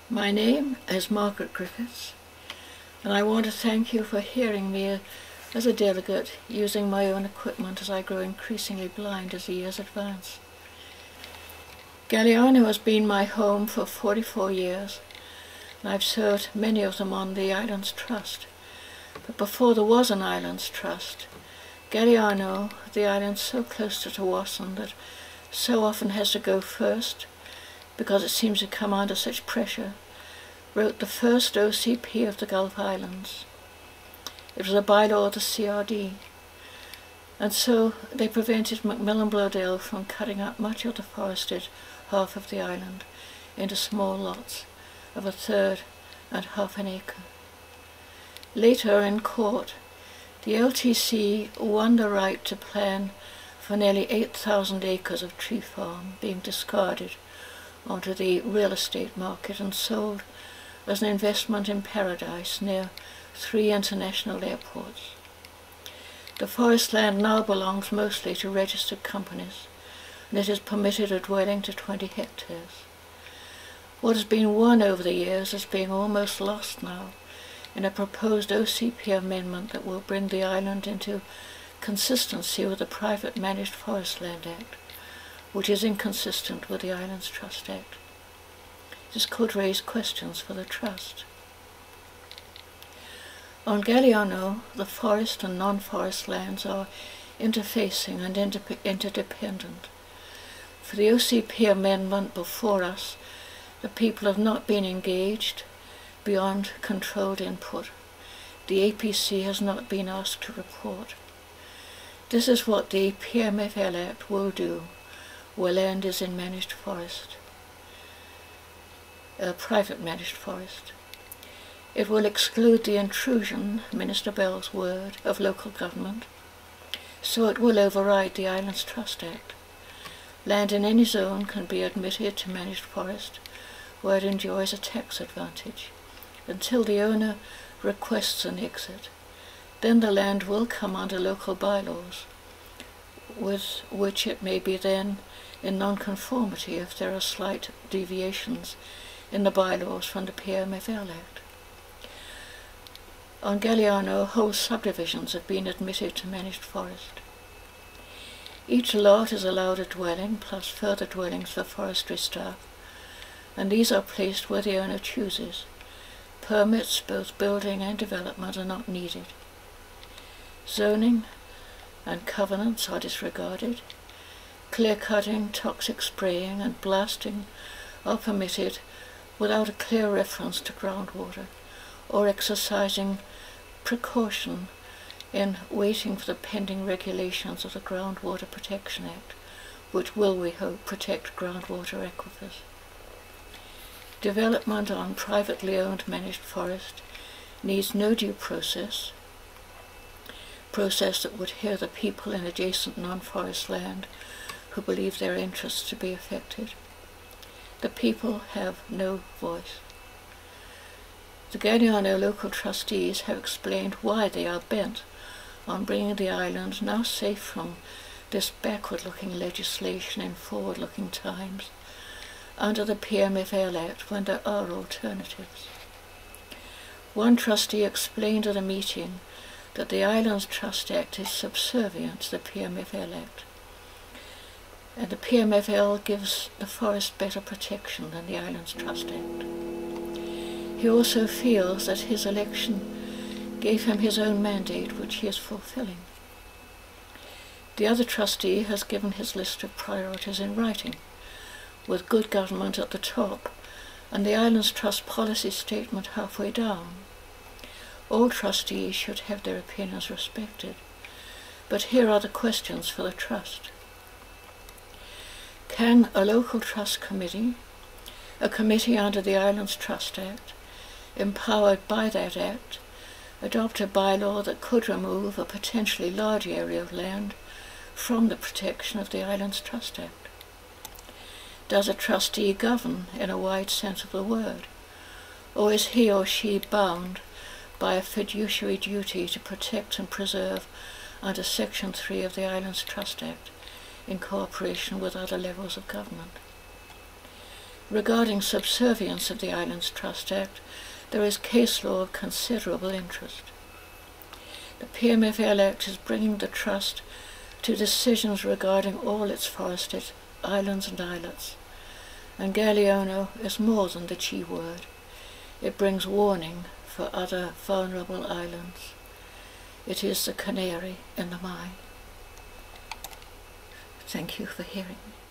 My name is Margaret Griffiths, and I want to thank you for hearing me as a delegate using my own equipment as I grow increasingly blind as the years advance. Galiano has been my home for 44 years, and I've served many of them on the Islands Trust. But before there was an Islands Trust, Galiano, the island so close to Tawassan that so often has to go first because it seems to come under such pressure, wrote the first OCP of the Gulf Islands. It was a bylaw of the CRD, and so they prevented Macmillan Bloedel from cutting up much of the forested half of the island into small lots of 1/3 and half an acre. Later in court, the LTC won the right to plan for nearly 8,000 acres of tree farm being discarded onto the real estate market and sold as an investment in paradise near 3 international airports. The forest land now belongs mostly to registered companies, and it is permitted a dwelling to 20 hectares. What has been won over the years is being almost lost now in a proposed OCP amendment that will bring the island into consistency with the Private Managed Forest Land Act, which is inconsistent with the Islands Trust Act. This could raise questions for the Trust. On Galiano, the forest and non-forest lands are interfacing and interdependent. For the OCP amendment before us, the people have not been engaged beyond controlled input. The APC has not been asked to report. This is what the PMFL Act will do where land is in managed forest, private managed forest. It will exclude the intrusion, Minister Bell's word, of local government, so it will override the Islands Trust Act. Land in any zone can be admitted to managed forest where it enjoys a tax advantage until the owner requests an exit. Then the land will come under local bylaws, with which it may be then in non-conformity if there are slight deviations in the bylaws from the PMFL Act. On Galiano, whole subdivisions have been admitted to managed forest. Each lot is allowed a dwelling plus further dwellings for forestry staff, and these are placed where the owner chooses. Permits, both building and development, are not needed. Zoning and covenants are disregarded. Clear-cutting, toxic spraying and blasting are permitted without a clear reference to groundwater or exercising precaution in waiting for the pending regulations of the Groundwater Protection Act, which will, we hope, protect groundwater aquifers. Development on privately owned managed forest needs no due process that would hear the people in adjacent non-forest land who believe their interests to be affected. The people have no voice. The Galiano local trustees have explained why they are bent on bringing the island, now safe from this backward-looking legislation in forward-looking times, under the PMFL Act when there are alternatives. One trustee explained at a meeting that the Islands Trust Act is subservient to the PMFL Act, and the PMFL gives the forest better protection than the Islands Trust Act. He also feels that his election gave him his own mandate, which he is fulfilling. The other trustee has given his list of priorities in writing, with good government at the top, and the Islands Trust policy statement halfway down. All trustees should have their opinions respected, but here are the questions for the Trust. Can a local trust committee, a committee under the Islands Trust Act, empowered by that Act, adopt a bylaw that could remove a potentially large area of land from the protection of the Islands Trust Act? Does a trustee govern in a wide sense of the word, or is he or she bound by a fiduciary duty to protect and preserve under Section 3 of the Islands Trust Act in cooperation with other levels of government? Regarding subservience of the Islands Trust Act, there is case law of considerable interest. The PMFL Act is bringing the Trust to decisions regarding all its forested islands and islets, and Galiano is more than the G word. It brings warning for other vulnerable islands. It is the canary in the mine. Thank you for hearing me.